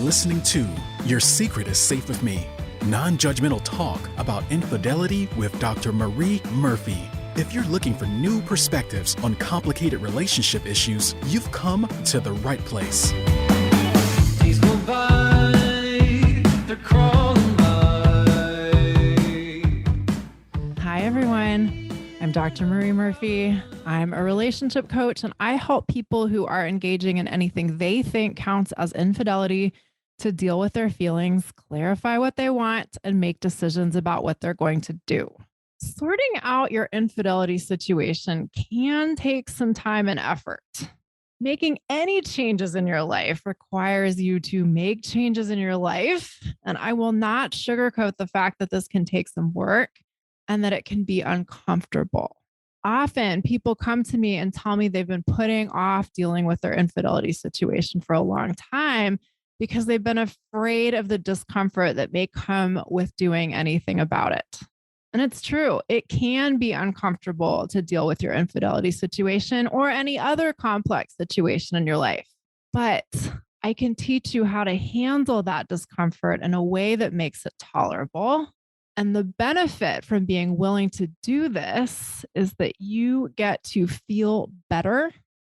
listening to Your Secret is Safe with Me, non-judgmental talk about infidelity with Dr. Marie Murphy. If you're looking for new perspectives on complicated relationship issues, you've come to the right place. Days go by, they're crawling by. Hi, everyone. I'm Dr. Marie Murphy. I'm a relationship coach, and I help people who are engaging in anything they think counts as infidelity to deal with their feelings, clarify what they want, and make decisions about what they're going to do. Sorting out your infidelity situation can take some time and effort. Making any changes in your life requires you to make changes in your life, and I will not sugarcoat the fact that this can take some work and that it can be uncomfortable. Often people come to me and tell me they've been putting off dealing with their infidelity situation for a long time because they've been afraid of the discomfort that may come with doing anything about it. And it's true, it can be uncomfortable to deal with your infidelity situation or any other complex situation in your life. But I can teach you how to handle that discomfort in a way that makes it tolerable. And the benefit from being willing to do this is that you get to feel better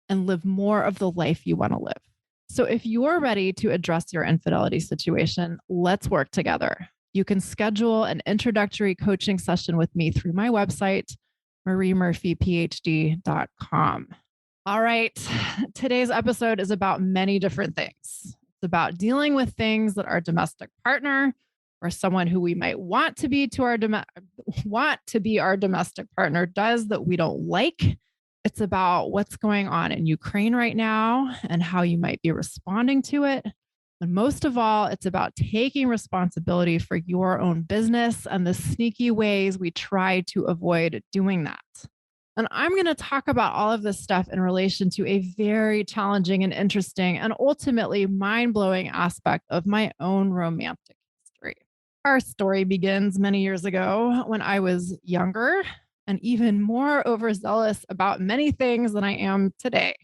and live more of the life you want to live. So if you're ready to address your infidelity situation, let's work together. You can schedule an introductory coaching session with me through my website, mariemurphyphd.com. All right, today's episode is about many different things. It's about dealing with things that our domestic partner or someone who we might want to be our domestic partner does that we don't like. It's about what's going on in Ukraine right now and how you might be responding to it. And most of all, it's about taking responsibility for your own business and the sneaky ways we try to avoid doing that. And I'm going to talk about all of this stuff in relation to a very challenging and interesting and ultimately mind-blowing aspect of my own romantic history. Our story begins many years ago when I was younger and even more overzealous about many things than I am today.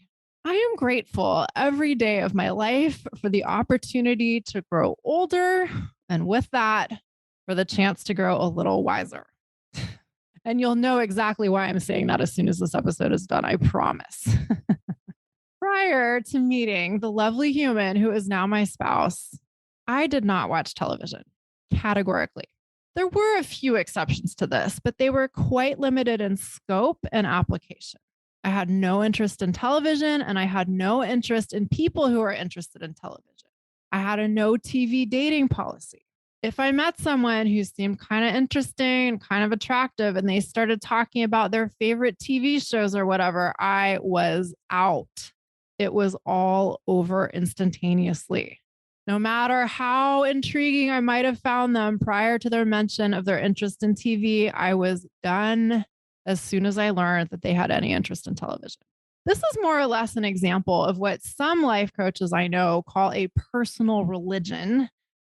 I am grateful every day of my life for the opportunity to grow older, and with that, for the chance to grow a little wiser. And you'll know exactly why I'm saying that as soon as this episode is done, I promise. Prior to meeting the lovely human who is now my spouse, I did not watch television, categorically. There were a few exceptions to this, but they were quite limited in scope and application. I had no interest in television, and I had no interest in people who are interested in television. I had a no TV dating policy. If I met someone who seemed kind of interesting and kind of attractive, and they started talking about their favorite TV shows or whatever, I was out. It was all over instantaneously. No matter how intriguing I might have found them prior to their mention of their interest in TV, I was done as soon as I learned that they had any interest in television. This is more or less an example of what some life coaches I know call a personal religion.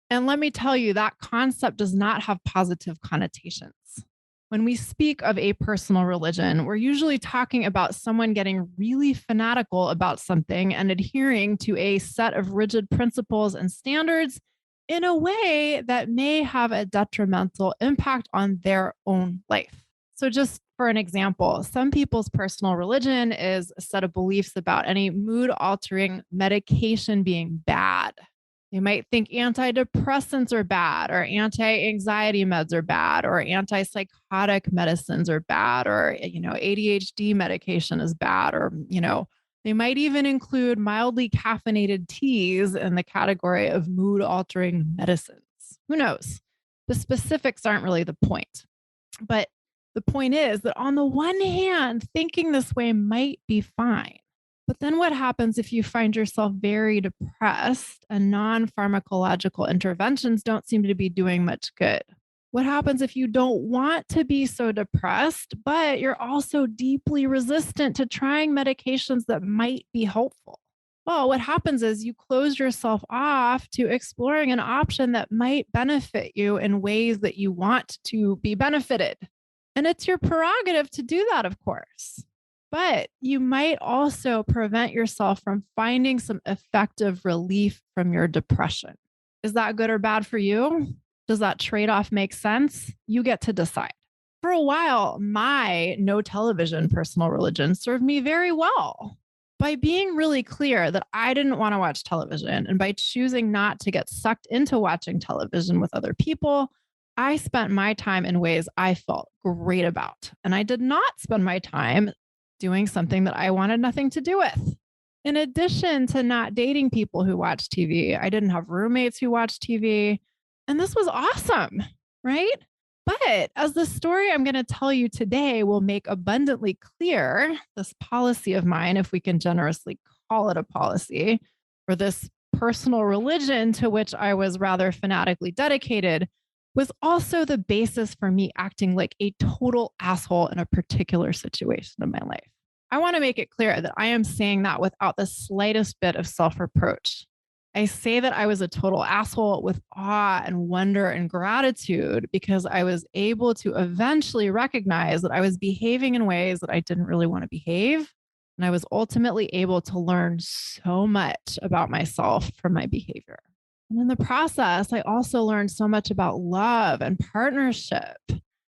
And let me tell you, that concept does not have positive connotations. When we speak of a personal religion, we're usually talking about someone getting really fanatical about something and adhering to a set of rigid principles and standards in a way that may have a detrimental impact on their own life. So just for an example, some people's personal religion is a set of beliefs about any mood-altering medication being bad. You might think antidepressants are bad, or anti-anxiety meds are bad, or antipsychotic medicines are bad, or, ADHD medication is bad, or, they might even include mildly caffeinated teas in the category of mood-altering medicines. Who knows? The specifics aren't really the point. But the point is that on the one hand, thinking this way might be fine. But then what happens if you find yourself very depressed and non-pharmacological interventions don't seem to be doing much good? What happens if you don't want to be so depressed, but you're also deeply resistant to trying medications that might be helpful? Well, what happens is you close yourself off to exploring an option that might benefit you in ways that you want to be benefited. And it's your prerogative to do that, of course. But you might also prevent yourself from finding some effective relief from your depression. Is that good or bad for you? Does that trade off make sense? You get to decide. For a while, my no television personal religion served me very well. By being really clear that I didn't want to watch television and by choosing not to get sucked into watching television with other people, I spent my time in ways I felt great about. And I did not spend my time doing something that I wanted nothing to do with. In addition to not dating people who watch TV, I didn't have roommates who watched TV. And this was awesome, right? But as the story I'm going to tell you today will make abundantly clear, this policy of mine, if we can generously call it a policy, or this personal religion to which I was rather fanatically dedicated, was also the basis for me acting like a total asshole in a particular situation of my life. I want to make it clear that I am saying that without the slightest bit of self reproach. I say that I was a total asshole with awe and wonder and gratitude because I was able to eventually recognize that I was behaving in ways that I didn't really want to behave. And I was ultimately able to learn so much about myself from my behavior. And in the process, I also learned so much about love and partnership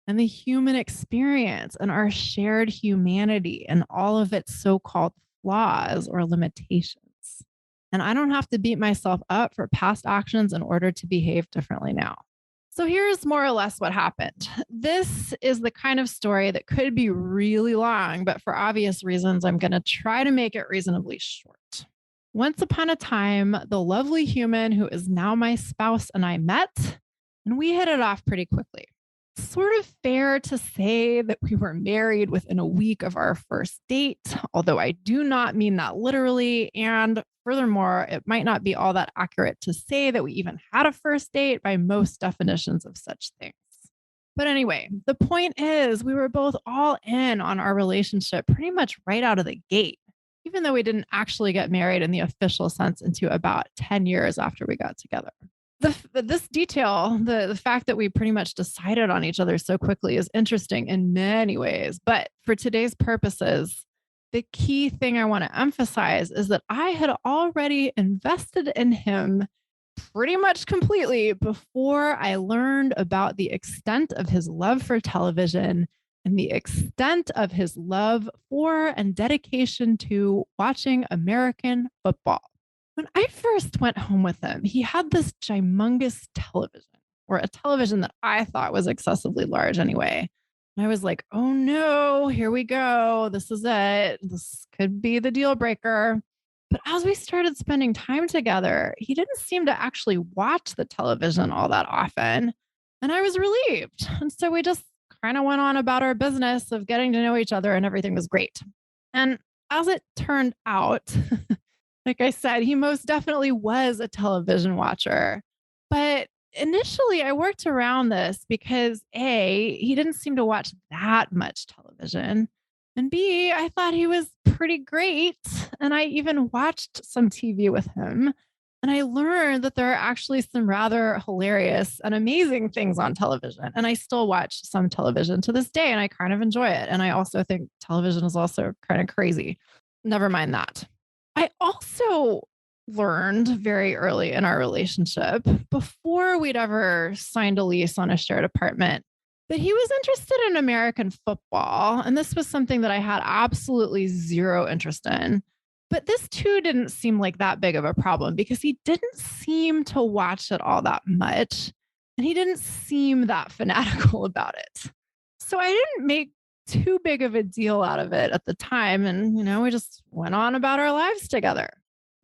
and the human experience and our shared humanity and all of its so called flaws or limitations. And I don't have to beat myself up for past actions in order to behave differently now. So here's more or less what happened. This is the kind of story that could be really long, but for obvious reasons, I'm going to try to make it reasonably short. Once upon a time, the lovely human who is now my spouse and I met, and we hit it off pretty quickly. Sort of fair to say that we were married within a week of our first date, although I do not mean that literally. And furthermore, it might not be all that accurate to say that we even had a first date by most definitions of such things. But anyway, the point is, we were both all in on our relationship pretty much right out of the gate, even though we didn't actually get married in the official sense until about 10 years after we got together. This detail, the fact that we pretty much decided on each other so quickly is interesting in many ways. But for today's purposes, the key thing I want to emphasize is that I had already invested in him pretty much completely before I learned about the extent of his love for television and the extent of his love for and dedication to watching American football. When I first went home with him, he had this humongous television, or a television that I thought was excessively large anyway. And I was like, oh no, here we go. This is it. This could be the deal breaker. But as we started spending time together, he didn't seem to actually watch the television all that often. And I was relieved. And so we just kind of went on about our business of getting to know each other, and everything was great. And as it turned out, like I said, he most definitely was a television watcher. But initially, I worked around this because A, he didn't seem to watch that much television. And B, I thought he was pretty great. And I even watched some TV with him. And I learned that there are actually some rather hilarious and amazing things on television. And I still watch some television to this day, and I kind of enjoy it. And I also think television is also kind of crazy. Never mind that. I also learned very early in our relationship, before we'd ever signed a lease on a shared apartment, that he was interested in American football. And this was something that I had absolutely zero interest in. But this too didn't seem like that big of a problem because he didn't seem to watch it all that much. And he didn't seem that fanatical about it. So I didn't make too big of a deal out of it at the time. And, we just went on about our lives together.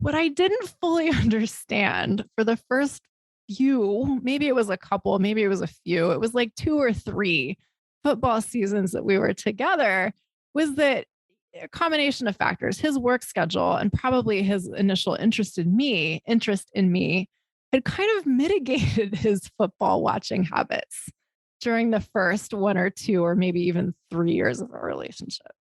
What I didn't fully understand for the first few, maybe it was a couple, maybe it was a few, it was like 2 or 3 football seasons that we were together, was that a combination of factors, his work schedule and probably his initial interest in me had kind of mitigated his football watching habits during the first 1 or 2 or maybe even 3 years of our relationship.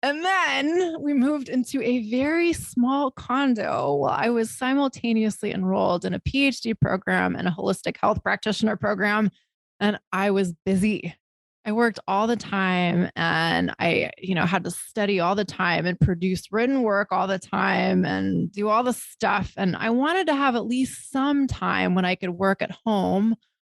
And then we moved into a very small condo while I was simultaneously enrolled in a PhD program and a holistic health practitioner program. And I was busy. I worked all the time and I had to study all the time and produce written work all the time and do all the stuff. And I wanted to have at least some time when I could work at home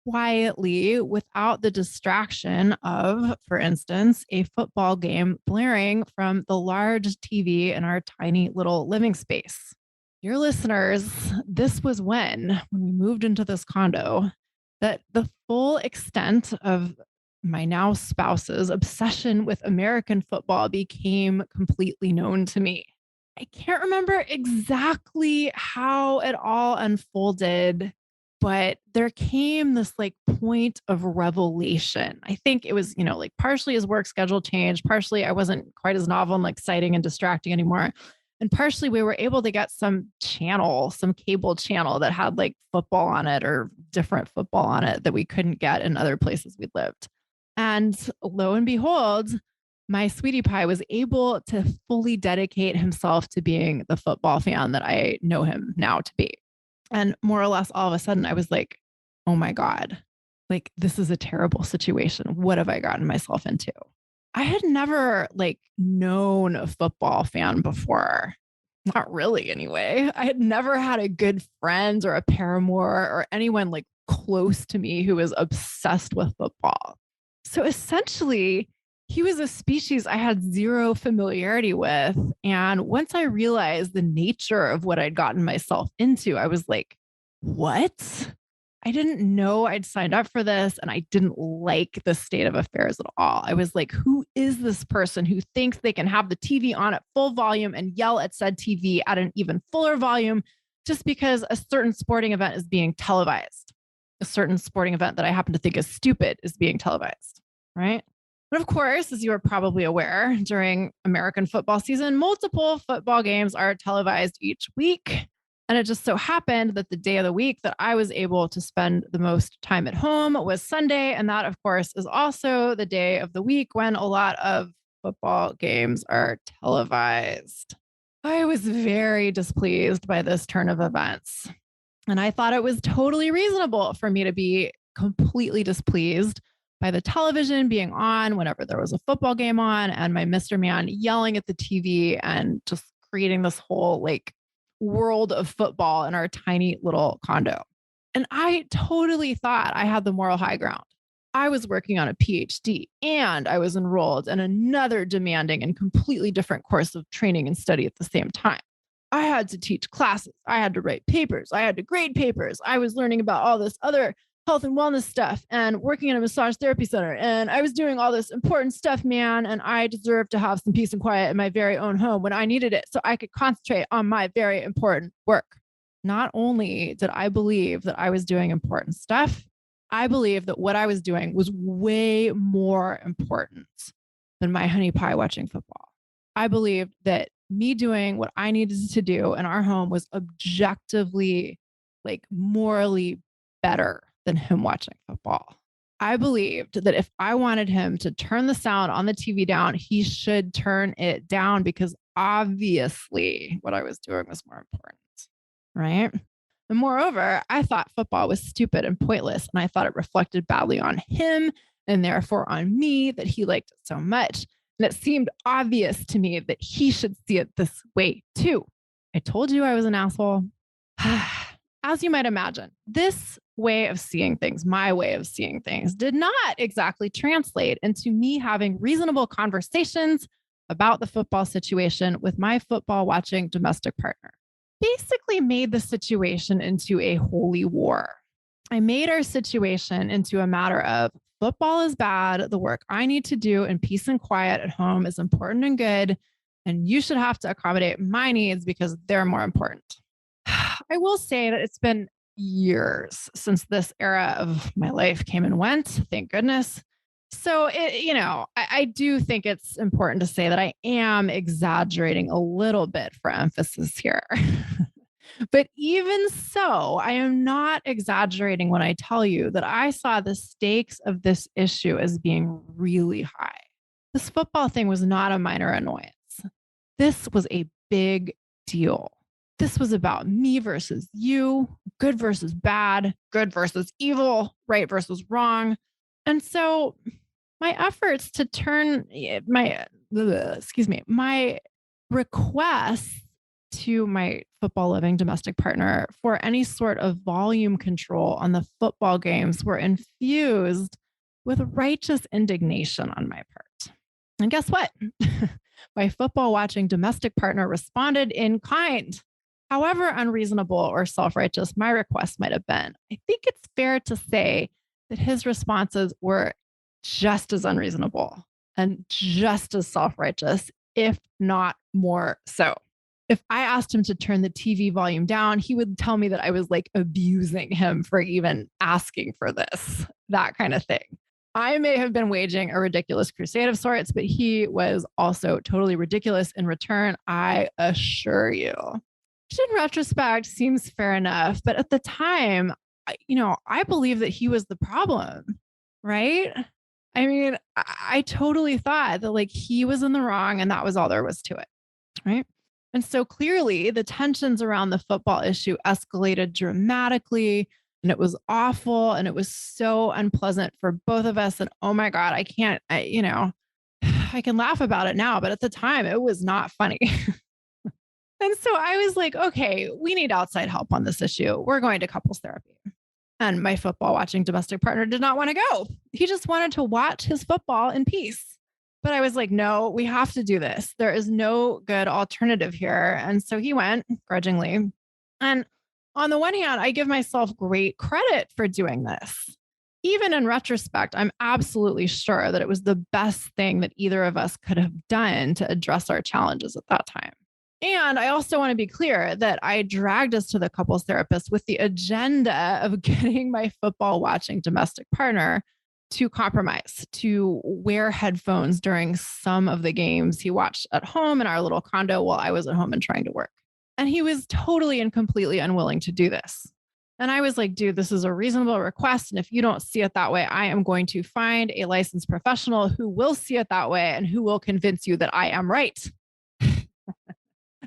quietly without the distraction of, for instance, a football game blaring from the large TV in our tiny little living space. Dear listeners, this was when we moved into this condo, that the full extent of my now spouse's obsession with American football became completely known to me. I can't remember exactly how it all unfolded, but there came this like point of revelation. I think it was, like partially his work schedule changed, partially I wasn't quite as novel and like exciting and distracting anymore. And partially we were able to get some channel, some cable channel that had like football on it or different football on it that we couldn't get in other places we lived. And lo and behold, my sweetie pie was able to fully dedicate himself to being the football fan that I know him now to be. And more or less, all of a sudden, I was like, oh my God, like this is a terrible situation. What have I gotten myself into? I had never like known a football fan before. Not really, anyway. I had never had a good friend or a paramour or anyone like close to me who was obsessed with football. So essentially, he was a species I had zero familiarity with. And once I realized the nature of what I'd gotten myself into, I was like, what? I didn't know I'd signed up for this and I didn't like the state of affairs at all. I was like, who is this person who thinks they can have the TV on at full volume and yell at said TV at an even fuller volume just because a certain sporting event is being televised? A certain sporting event that I happen to think is stupid is being televised, right? But of course, as you are probably aware, during American football season, multiple football games are televised each week. And it just so happened that the day of the week that I was able to spend the most time at home was Sunday. And that, of course, is also the day of the week when a lot of football games are televised. I was very displeased by this turn of events. And I thought it was totally reasonable for me to be completely displeased by the television being on whenever there was a football game on and my Mr. Man yelling at the TV and just creating this whole like world of football in our tiny little condo. And I totally thought I had the moral high ground. I was working on a PhD and I was enrolled in another demanding and completely different course of training and study at the same time. I had to teach classes. I had to write papers. I had to grade papers. I was learning about all this other health and wellness stuff and working in a massage therapy center. And I was doing all this important stuff, man. And I deserved to have some peace and quiet in my very own home when I needed it so I could concentrate on my very important work. Not only did I believe that I was doing important stuff, I believed that what I was doing was way more important than my honey pie watching football. I believed that me doing what I needed to do in our home was objectively, like morally better than him watching football. I believed that if I wanted him to turn the sound on the TV down, he should turn it down because obviously what I was doing was more important, right? And moreover, I thought football was stupid and pointless, and I thought it reflected badly on him and therefore on me that he liked it so much. And it seemed obvious to me that he should see it this way too. I told you I was an asshole. As you might imagine, this way of seeing things, my way of seeing things, did not exactly translate into me having reasonable conversations about the football situation with my football watching domestic partner. Basically made the situation into a holy war. I made our situation into a matter of football is bad. The work I need to do in peace and quiet at home is important and good. And you should have to accommodate my needs because they're more important. I will say that it's been years since this era of my life came and went. Thank goodness. So I do think it's important to say that I am exaggerating a little bit for emphasis here. But even so, I am not exaggerating when I tell you that I saw the stakes of this issue as being really high. This football thing was not a minor annoyance. This was a big deal. This was about me versus you, good versus bad, good versus evil, right versus wrong. And so my efforts to turn my requests to my football living domestic partner for any sort of volume control on the football games were infused with righteous indignation on my part. And guess what? My football watching domestic partner responded in kind. However unreasonable or self righteous my request might have been, I think it's fair to say that his responses were just as unreasonable and just as self righteous, if not more so. If I asked him to turn the TV volume down, he would tell me that I was like abusing him for even asking for this, that kind of thing. I may have been waging a ridiculous crusade of sorts, but he was also totally ridiculous in return, I assure you. Which in retrospect seems fair enough, but at the time, I believe that he was the problem, right? I mean, I totally thought that like he was in the wrong and that was all there was to it, right? And so clearly the tensions around the football issue escalated dramatically and it was awful and it was so unpleasant for both of us. And oh my God, I can laugh about it now, but at the time it was not funny. And so I was like, okay, we need outside help on this issue. We're going to couples therapy. And my football watching domestic partner did not want to go. He just wanted to watch his football in peace. But I was like, no, we have to do this. There is no good alternative here. And so he went grudgingly. And on the one hand, I give myself great credit for doing this. Even in retrospect, I'm absolutely sure that it was the best thing that either of us could have done to address our challenges at that time. And I also want to be clear that I dragged us to the couples therapist with the agenda of getting my football watching domestic partner to compromise, to wear headphones during some of the games he watched at home in our little condo while I was at home and trying to work. And he was totally and completely unwilling to do this. And I was like, dude, this is a reasonable request. And if you don't see it that way, I am going to find a licensed professional who will see it that way and who will convince you that I am right.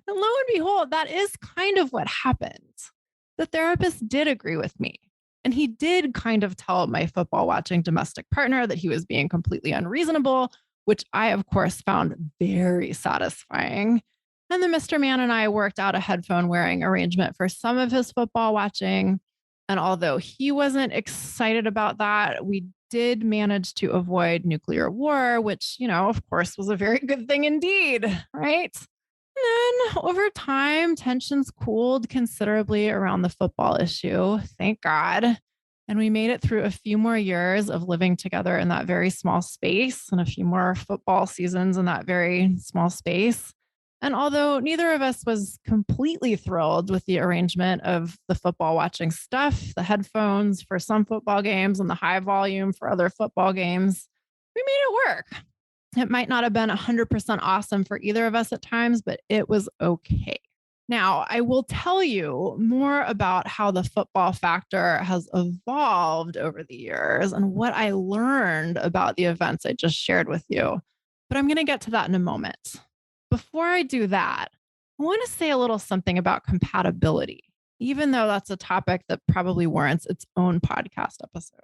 And lo and behold, that is kind of what happened. The therapist did agree with me. And he did kind of tell my football watching domestic partner that he was being completely unreasonable, which I, of course, found very satisfying. And then Mr. Man and I worked out a headphone wearing arrangement for some of his football watching. And although he wasn't excited about that, we did manage to avoid nuclear war, which, of course, was a very good thing indeed, right? And then over time, tensions cooled considerably around the football issue. Thank God. And we made it through a few more years of living together in that very small space and a few more football seasons in that very small space. And although neither of us was completely thrilled with the arrangement of the football watching stuff, the headphones for some football games and the high volume for other football games, we made it work. It might not have been 100% awesome for either of us at times, but it was okay. Now, I will tell you more about how the football factor has evolved over the years and what I learned about the events I just shared with you. But I'm going to get to that in a moment. Before I do that, I want to say a little something about compatibility, even though that's a topic that probably warrants its own podcast episode.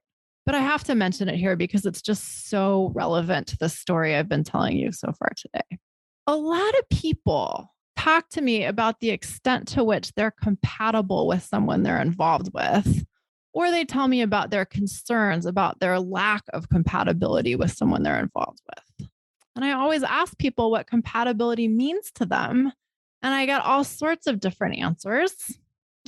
But I have to mention it here because it's just so relevant to the story I've been telling you so far today. A lot of people talk to me about the extent to which they're compatible with someone they're involved with, or they tell me about their concerns about their lack of compatibility with someone they're involved with. And I always ask people what compatibility means to them. And I get all sorts of different answers.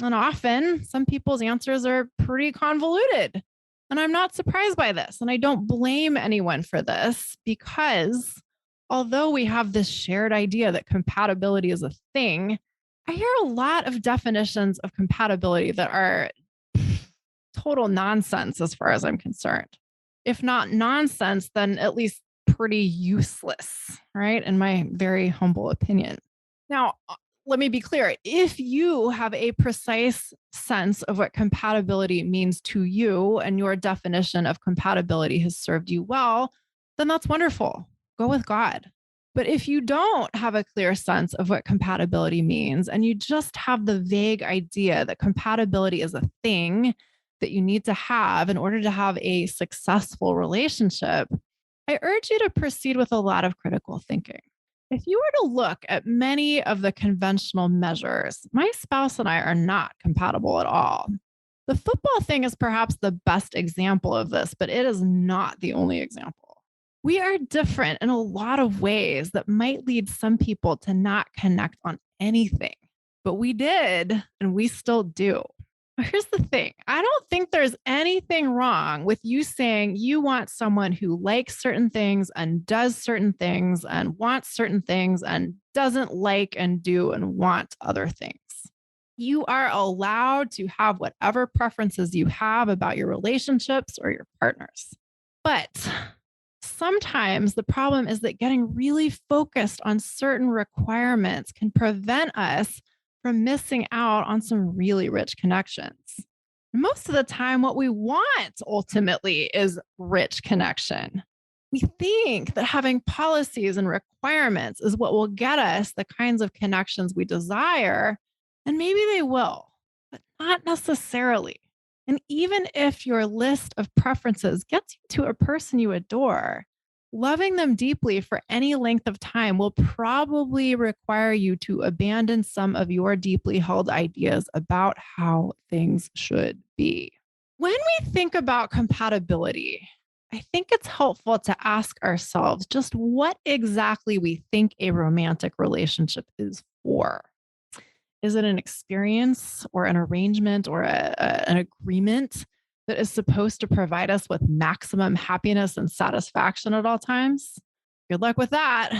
And often some people's answers are pretty convoluted. And I'm not surprised by this. And I don't blame anyone for this because although we have this shared idea that compatibility is a thing, I hear a lot of definitions of compatibility that are total nonsense as far as I'm concerned. If not nonsense, then at least pretty useless, right? In my very humble opinion. Now, let me be clear. If you have a precise sense of what compatibility means to you and your definition of compatibility has served you well, then that's wonderful. Go with God. But if you don't have a clear sense of what compatibility means and you just have the vague idea that compatibility is a thing that you need to have in order to have a successful relationship, I urge you to proceed with a lot of critical thinking. If you were to look at many of the conventional measures, my spouse and I are not compatible at all. The football thing is perhaps the best example of this, but it is not the only example. We are different in a lot of ways that might lead some people to not connect on anything, but we did, and we still do. Here's the thing. I don't think there's anything wrong with you saying you want someone who likes certain things and does certain things and wants certain things and doesn't like and do and want other things. You are allowed to have whatever preferences you have about your relationships or your partners. But sometimes the problem is that getting really focused on certain requirements can prevent us from missing out on some really rich connections. Most of the time, what we want ultimately is rich connection. We think that having policies and requirements is what will get us the kinds of connections we desire, and maybe they will, but not necessarily. And even if your list of preferences gets you to a person you adore, loving them deeply for any length of time will probably require you to abandon some of your deeply held ideas about how things should be. When we think about compatibility, I think it's helpful to ask ourselves just what exactly we think a romantic relationship is for. Is it an experience or an arrangement or an agreement that is supposed to provide us with maximum happiness and satisfaction at all times? Good luck with that.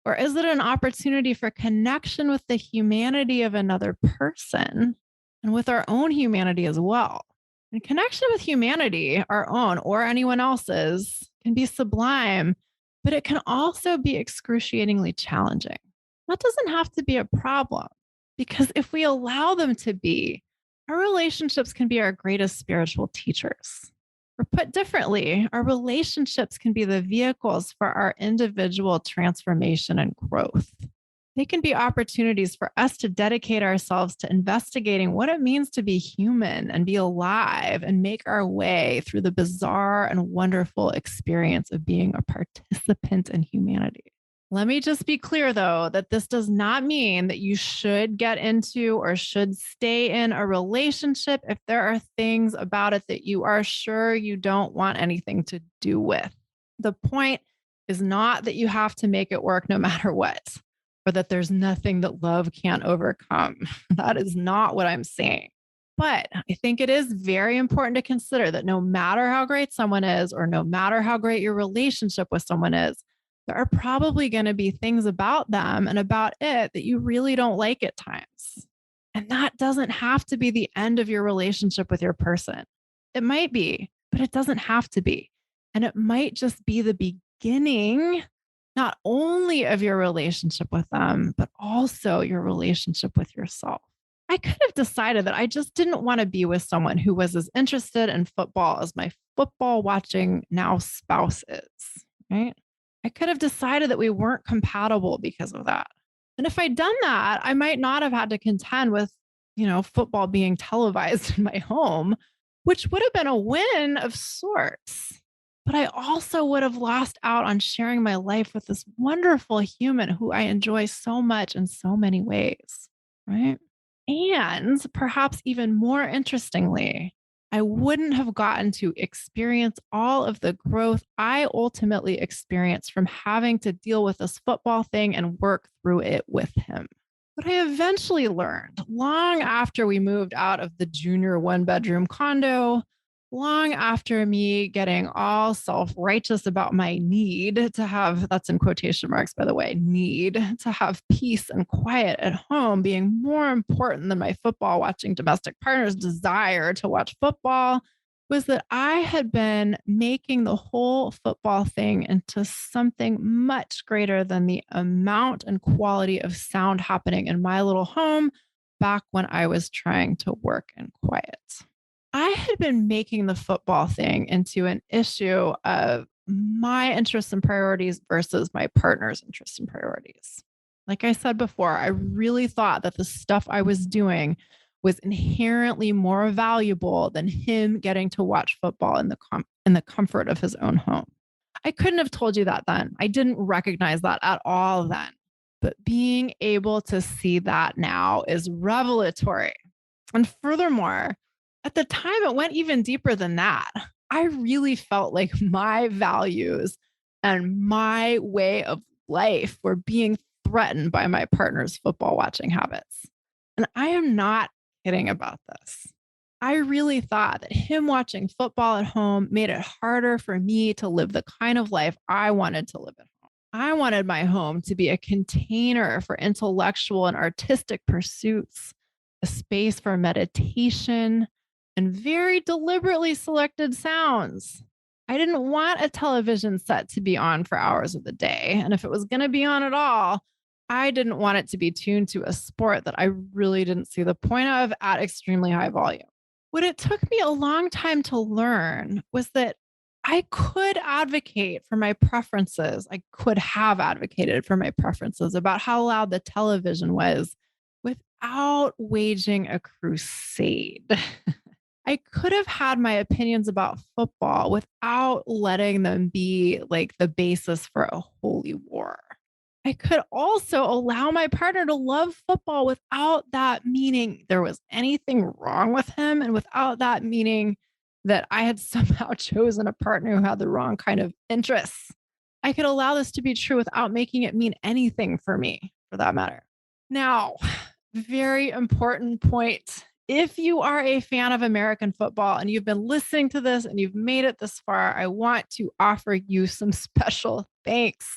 Or is it an opportunity for connection with the humanity of another person and with our own humanity as well? And connection with humanity, our own or anyone else's, can be sublime, but it can also be excruciatingly challenging. That doesn't have to be a problem because if we allow them to be, our relationships can be our greatest spiritual teachers. Or put differently, our relationships can be the vehicles for our individual transformation and growth. They can be opportunities for us to dedicate ourselves to investigating what it means to be human and be alive and make our way through the bizarre and wonderful experience of being a participant in humanity. Let me just be clear, though, that this does not mean that you should get into or should stay in a relationship if there are things about it that you are sure you don't want anything to do with. The point is not that you have to make it work no matter what, or that there's nothing that love can't overcome. That is not what I'm saying. But I think it is very important to consider that no matter how great someone is, or no matter how great your relationship with someone is, there are probably going to be things about them and about it that you really don't like at times. And that doesn't have to be the end of your relationship with your person. It might be, but it doesn't have to be. And it might just be the beginning, not only of your relationship with them, but also your relationship with yourself. I could have decided that I just didn't want to be with someone who was as interested in football as my football watching now spouse is, right? I could have decided that we weren't compatible because of that. And if I'd done that, I might not have had to contend with, football being televised in my home, which would have been a win of sorts. But I also would have lost out on sharing my life with this wonderful human who I enjoy so much in so many ways, right? And perhaps even more interestingly, I wouldn't have gotten to experience all of the growth I ultimately experienced from having to deal with this football thing and work through it with him. What I eventually learned long after we moved out of the junior one-bedroom condo, long after me getting all self-righteous about my need to have, that's in quotation marks, by the way, need to have peace and quiet at home being more important than my football watching domestic partner's desire to watch football, was that I had been making the whole football thing into something much greater than the amount and quality of sound happening in my little home back when I was trying to work in quiet. I had been making the football thing into an issue of my interests and priorities versus my partner's interests and priorities. Like I said before, I really thought that the stuff I was doing was inherently more valuable than him getting to watch football in the comfort of his own home. I couldn't have told you that then. I didn't recognize that at all then. But being able to see that now is revelatory. And furthermore, at the time, it went even deeper than that. I really felt like my values and my way of life were being threatened by my partner's football watching habits. And I am not kidding about this. I really thought that him watching football at home made it harder for me to live the kind of life I wanted to live at home. I wanted my home to be a container for intellectual and artistic pursuits, a space for meditation, and very deliberately selected sounds. I didn't want a television set to be on for hours of the day. And if it was going to be on at all, I didn't want it to be tuned to a sport that I really didn't see the point of at extremely high volume. What it took me a long time to learn was that I could advocate for my preferences. I could have advocated for my preferences about how loud the television was without waging a crusade. I could have had my opinions about football without letting them be like the basis for a holy war. I could also allow my partner to love football without that meaning there was anything wrong with him and without that meaning that I had somehow chosen a partner who had the wrong kind of interests. I could allow this to be true without making it mean anything for me, for that matter. Now, very important point. If you are a fan of American football and you've been listening to this and you've made it this far, I want to offer you some special thanks.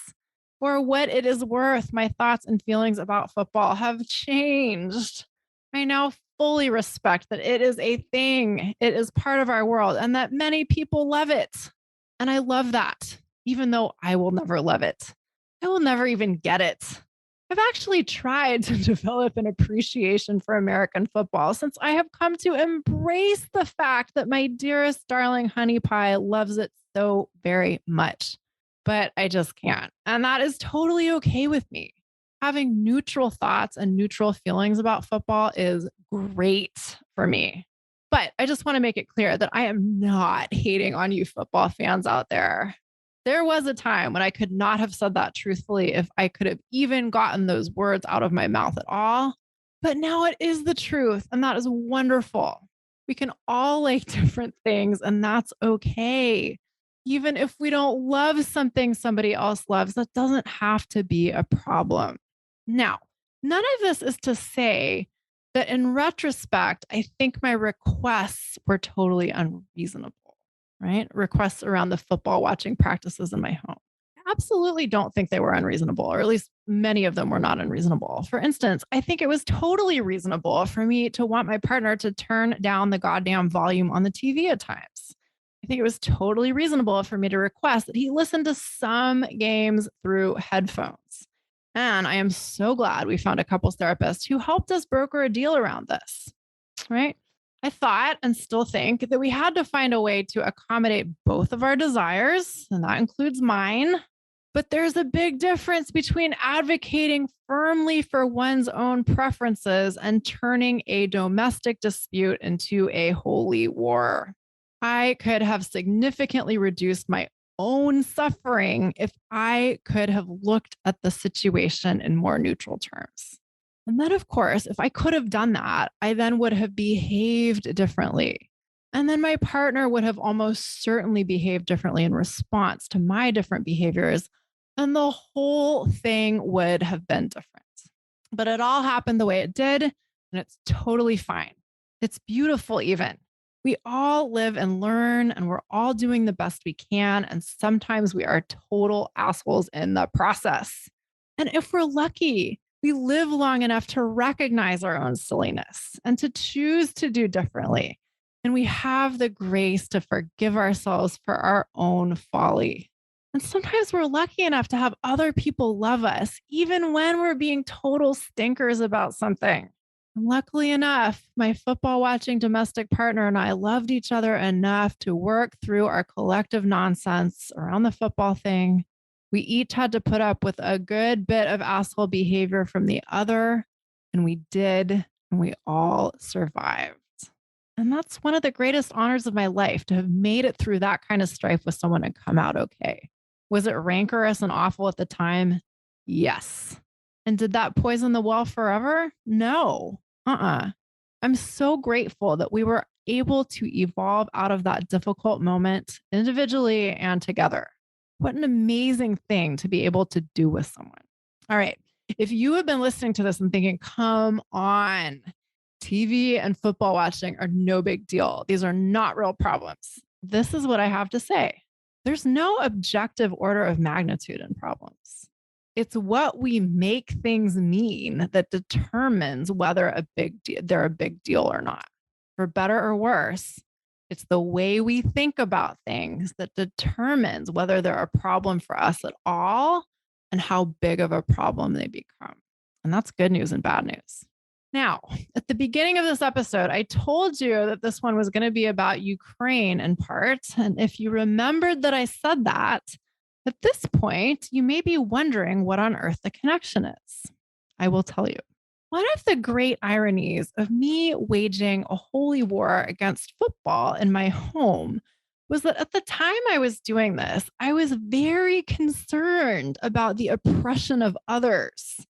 For what it is worth, my thoughts and feelings about football have changed. I now fully respect that it is a thing, it is part of our world, and that many people love it. And I love that, even though I will never love it. I will never even get it. I've actually tried to develop an appreciation for American football since I have come to embrace the fact that my dearest darling honey pie loves it so very much. But I just can't. And that is totally okay with me. Having neutral thoughts and neutral feelings about football is great for me. But I just want to make it clear that I am not hating on you football fans out there. There was a time when I could not have said that truthfully if I could have even gotten those words out of my mouth at all. But now it is the truth, and that is wonderful. We can all like different things, and that's okay. Even if we don't love something somebody else loves, that doesn't have to be a problem. Now, none of this is to say that in retrospect, I think my requests were totally unreasonable, right? Requests around the football watching practices in my home. I absolutely don't think they were unreasonable, or at least many of them were not unreasonable. For instance, I think it was totally reasonable for me to want my partner to turn down the goddamn volume on the TV at times. I think it was totally reasonable for me to request that he listen to some games through headphones. And I am so glad we found a couples therapist who helped us broker a deal around this, right? I thought and still think that we had to find a way to accommodate both of our desires, and that includes mine. But there's a big difference between advocating firmly for one's own preferences and turning a domestic dispute into a holy war. I could have significantly reduced my own suffering if I could have looked at the situation in more neutral terms. And then, of course, if I could have done that, I then would have behaved differently. And then my partner would have almost certainly behaved differently in response to my different behaviors. And the whole thing would have been different. But it all happened the way it did, and it's totally fine. It's beautiful, even. We all live and learn, and we're all doing the best we can. And sometimes we are total assholes in the process. And if we're lucky, we live long enough to recognize our own silliness and to choose to do differently. And we have the grace to forgive ourselves for our own folly. And sometimes we're lucky enough to have other people love us, even when we're being total stinkers about something. And luckily enough, my football watching domestic partner and I loved each other enough to work through our collective nonsense around the football thing. We each had to put up with a good bit of asshole behavior from the other, and we did, and we all survived. And that's one of the greatest honors of my life, to have made it through that kind of strife with someone and come out okay. Was it rancorous and awful at the time? Yes. And did that poison the well forever? No. I'm so grateful that we were able to evolve out of that difficult moment individually and together. What an amazing thing to be able to do with someone. All right. If you have been listening to this and thinking, come on, TV and football watching are no big deal. These are not real problems. This is what I have to say. There's no objective order of magnitude in problems. It's what we make things mean that determines whether they're a big deal or not. For better or worse, it's the way we think about things that determines whether they're a problem for us at all and how big of a problem they become. And that's good news and bad news. Now, at the beginning of this episode, I told you that this one was going to be about Ukraine in part. And if you remembered that I said that, at this point, you may be wondering what on earth the connection is. I will tell you. One of the great ironies of me waging a holy war against football in my home was that at the time I was doing this, I was very concerned about the oppression of others,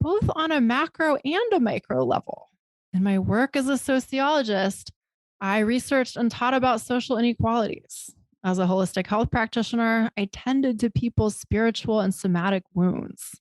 both on a macro and a micro level. In my work as a sociologist, I researched and taught about social inequalities. As a holistic health practitioner, I tended to people's spiritual and somatic wounds.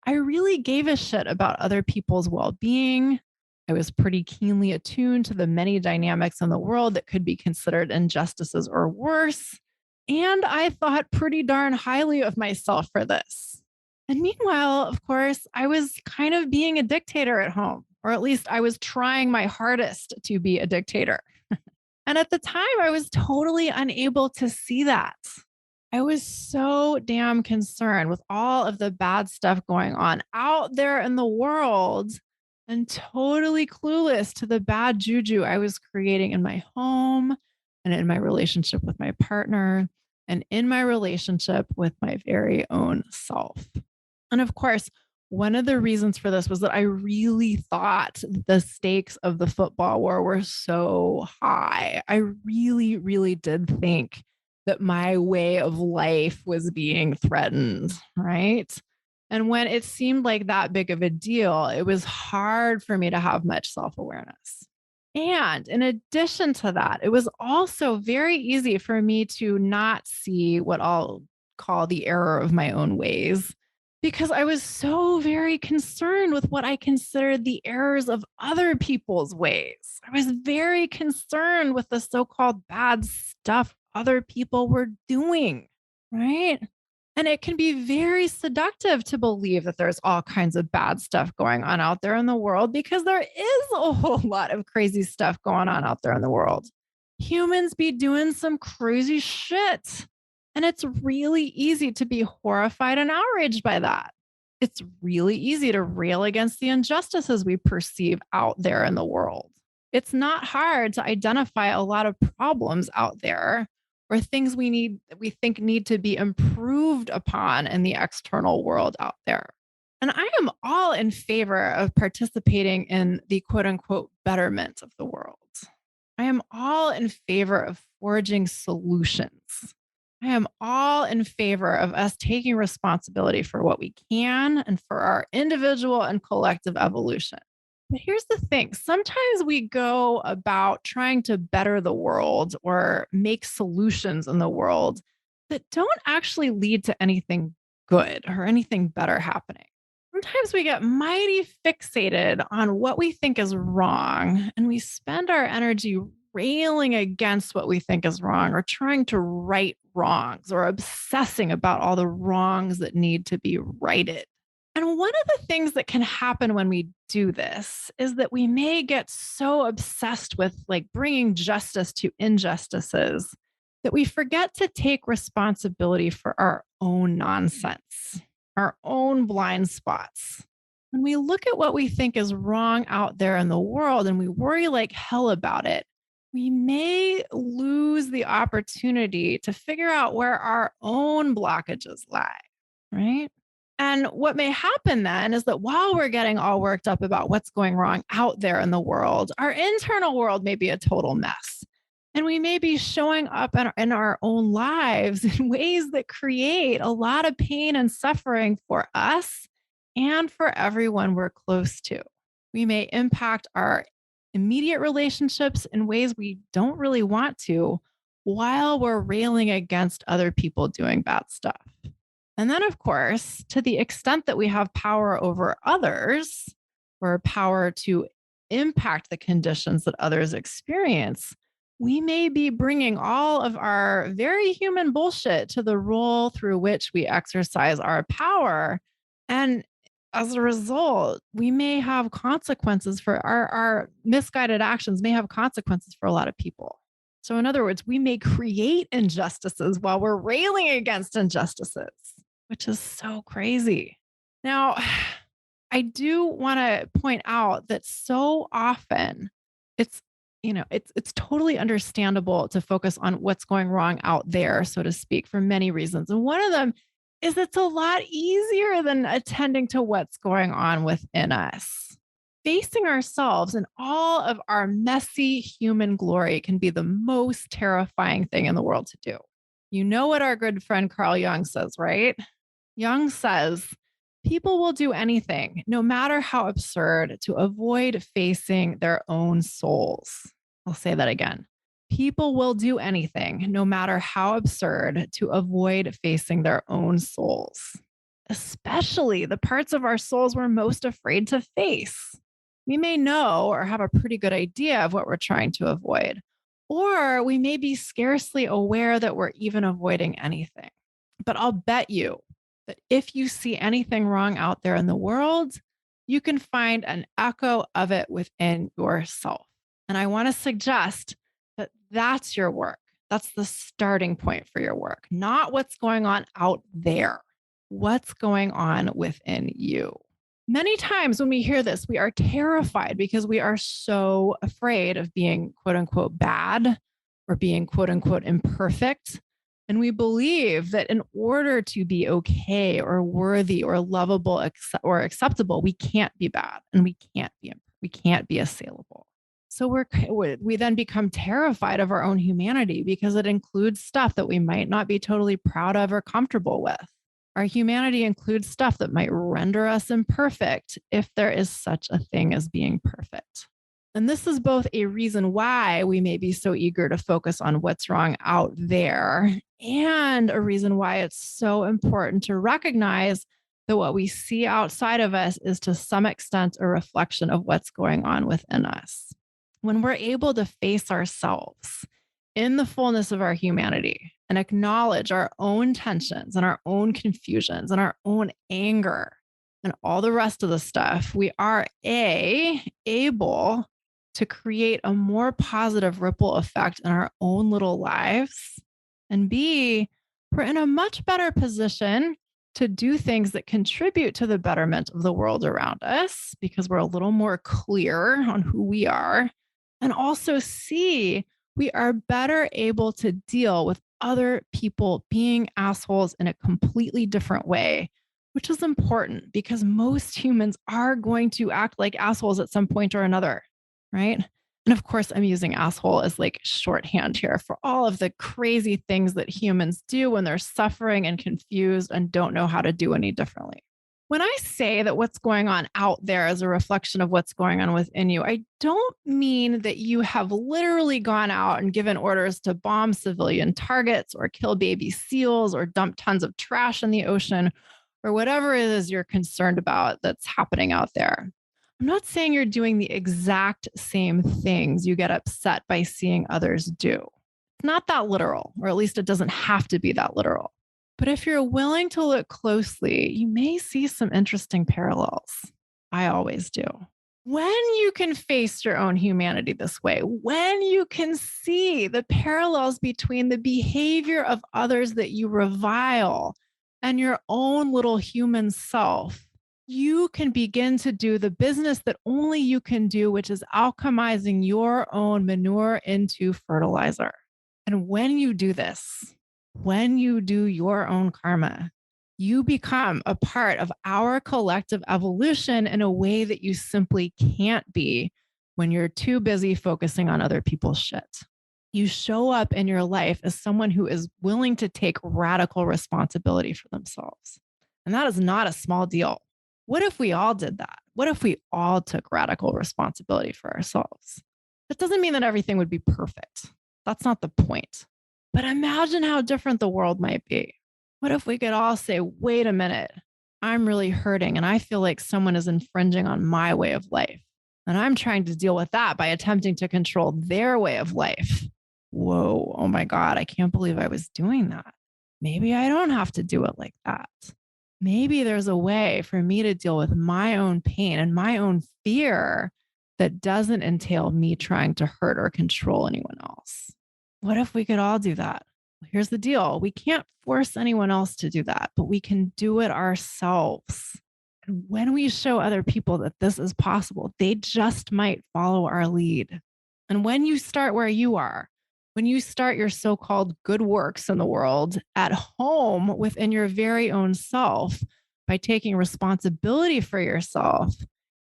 I really gave a shit about other people's well being. I was pretty keenly attuned to the many dynamics in the world that could be considered injustices or worse. And I thought pretty darn highly of myself for this. And meanwhile, of course, I was kind of being a dictator at home, or at least I was trying my hardest to be a dictator. And at the time, I was totally unable to see that. I was so damn concerned with all of the bad stuff going on out there in the world and totally clueless to the bad juju I was creating in my home and in my relationship with my partner and in my relationship with my very own self. And of course, one of the reasons for this was that I really thought the stakes of the football war were so high. I really, really did think that my way of life was being threatened, right? And when it seemed like that big of a deal, it was hard for me to have much self awareness. And in addition to that, it was also very easy for me to not see what I'll call the error of my own ways because I was so very concerned with what I considered the errors of other people's ways. I was very concerned with the so called bad stuff other people were doing, right? And it can be very seductive to believe that there's all kinds of bad stuff going on out there in the world because there is a whole lot of crazy stuff going on out there in the world. Humans be doing some crazy shit. And it's really easy to be horrified and outraged by that. It's really easy to rail against the injustices we perceive out there in the world. It's not hard to identify a lot of problems out there or things we think need to be improved upon in the external world out there. And I am all in favor of participating in the quote unquote betterment of the world. I am all in favor of forging solutions. I am all in favor of us taking responsibility for what we can and for our individual and collective evolution. But here's the thing. Sometimes we go about trying to better the world or make solutions in the world that don't actually lead to anything good or anything better happening. Sometimes we get mighty fixated on what we think is wrong, and we spend our energy railing against what we think is wrong or trying to right wrongs or obsessing about all the wrongs that need to be righted. And one of the things that can happen when we do this is that we may get so obsessed with like bringing justice to injustices that we forget to take responsibility for our own nonsense, our own blind spots. When we look at what we think is wrong out there in the world and we worry like hell about it, we may lose the opportunity to figure out where our own blockages lie, right? And what may happen then is that while we're getting all worked up about what's going wrong out there in the world, our internal world may be a total mess. And we may be showing up in our own lives in ways that create a lot of pain and suffering for us and for everyone we're close to. We may impact our immediate relationships in ways we don't really want to while we're railing against other people doing bad stuff. And then, of course, to the extent that we have power over others or power to impact the conditions that others experience, we may be bringing all of our very human bullshit to the role through which we exercise our power. And as a result, we may have consequences for our misguided actions, may have consequences for a lot of people. So, in other words, we may create injustices while we're railing against injustices, which is so crazy. Now, I do want to point out that so often it's it's totally understandable to focus on what's going wrong out there, so to speak, for many reasons. And one of them is it's a lot easier than attending to what's going on within us. Facing ourselves and all of our messy human glory can be the most terrifying thing in the world to do. You know what our good friend Carl Jung says, right? Jung says, people will do anything, no matter how absurd, to avoid facing their own souls. I'll say that again. People will do anything, no matter how absurd, to avoid facing their own souls, especially the parts of our souls we're most afraid to face. We may know or have a pretty good idea of what we're trying to avoid, or we may be scarcely aware that we're even avoiding anything. But I'll bet you that if you see anything wrong out there in the world, you can find an echo of it within yourself. And I want to suggest that that's your work. That's the starting point for your work, not what's going on out there, what's going on within you. Many times when we hear this, we are terrified because we are so afraid of being quote unquote bad or being quote unquote imperfect. And we believe that in order to be okay or worthy or lovable or acceptable, we can't be bad and we can't be assailable. So we then become terrified of our own humanity because it includes stuff that we might not be totally proud of or comfortable with. Our humanity includes stuff that might render us imperfect if there is such a thing as being perfect. And this is both a reason why we may be so eager to focus on what's wrong out there and a reason why it's so important to recognize that what we see outside of us is to some extent a reflection of what's going on within us. When we're able to face ourselves in the fullness of our humanity and acknowledge our own tensions and our own confusions and our own anger and all the rest of the stuff, we are able to create a more positive ripple effect in our own little lives. And B, we're in a much better position to do things that contribute to the betterment of the world around us because we're a little more clear on who we are. And also C, we are better able to deal with other people being assholes in a completely different way, which is important because most humans are going to act like assholes at some point or another, right? And of course, I'm using asshole as like shorthand here for all of the crazy things that humans do when they're suffering and confused and don't know how to do any differently. When I say that what's going on out there is a reflection of what's going on within you, I don't mean that you have literally gone out and given orders to bomb civilian targets or kill baby seals or dump tons of trash in the ocean or whatever it is you're concerned about that's happening out there. I'm not saying you're doing the exact same things you get upset by seeing others do. It's not that literal, or at least it doesn't have to be that literal. But if you're willing to look closely, you may see some interesting parallels. I always do. When you can face your own humanity this way, when you can see the parallels between the behavior of others that you revile and your own little human self, you can begin to do the business that only you can do, which is alchemizing your own manure into fertilizer. And when you do this, when you do your own karma, you become a part of our collective evolution in a way that you simply can't be when you're too busy focusing on other people's shit. You show up in your life as someone who is willing to take radical responsibility for themselves. And that is not a small deal. What if we all did that? What if we all took radical responsibility for ourselves? That doesn't mean that everything would be perfect. That's not the point. But imagine how different the world might be. What if we could all say, wait a minute, I'm really hurting and I feel like someone is infringing on my way of life. And I'm trying to deal with that by attempting to control their way of life. Whoa, oh my God, I can't believe I was doing that. Maybe I don't have to do it like that. Maybe there's a way for me to deal with my own pain and my own fear that doesn't entail me trying to hurt or control anyone else. What if we could all do that? Here's the deal. We can't force anyone else to do that, but we can do it ourselves. And when we show other people that this is possible, they just might follow our lead. And when you start where you are, when you start your so-called good works in the world at home within your very own self by taking responsibility for yourself,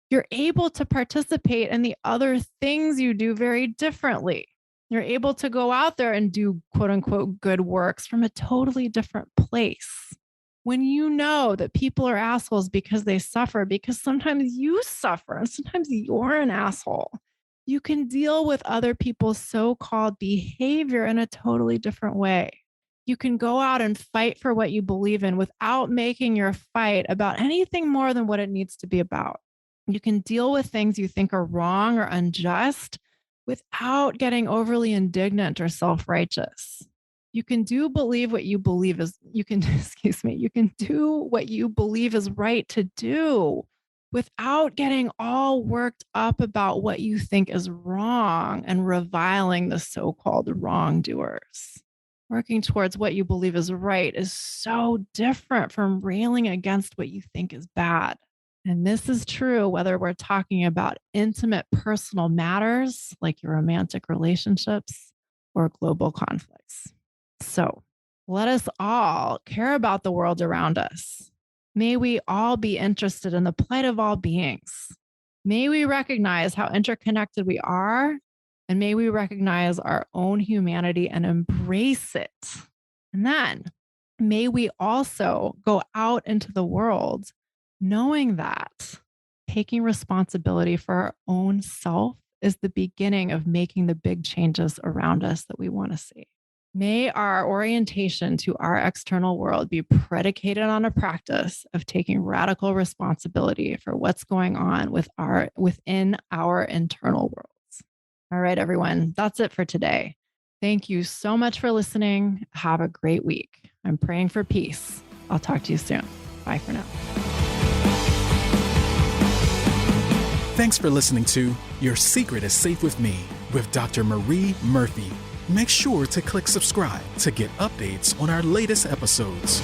you're able to participate in the other things you do very differently. You're able to go out there and do quote unquote good works from a totally different place. When you know that people are assholes because they suffer, because sometimes you suffer and sometimes you're an asshole, you can deal with other people's so-called behavior in a totally different way. You can go out and fight for what you believe in without making your fight about anything more than what it needs to be about. You can deal with things you think are wrong or unjust without getting overly indignant or self-righteous. You can believe what you believe is, you can, you can do what you believe is right to do without getting all worked up about what you think is wrong and reviling the so-called wrongdoers. Working towards what you believe is right is so different from railing against what you think is bad. And this is true whether we're talking about intimate personal matters like your romantic relationships or global conflicts. So let us all care about the world around us. May we all be interested in the plight of all beings. May we recognize how interconnected we are, and may we recognize our own humanity and embrace it. And then may we also go out into the world knowing that taking responsibility for our own self is the beginning of making the big changes around us that we want to see. May our orientation to our external world be predicated on a practice of taking radical responsibility for what's going on within our internal worlds. All right, everyone, that's it for today. Thank you so much for listening. Have a great week. I'm praying for peace. I'll talk to you soon. Bye for now. Thanks for listening to Your Secret is Safe with Me with Dr. Marie Murphy. Make sure to click subscribe to get updates on our latest episodes.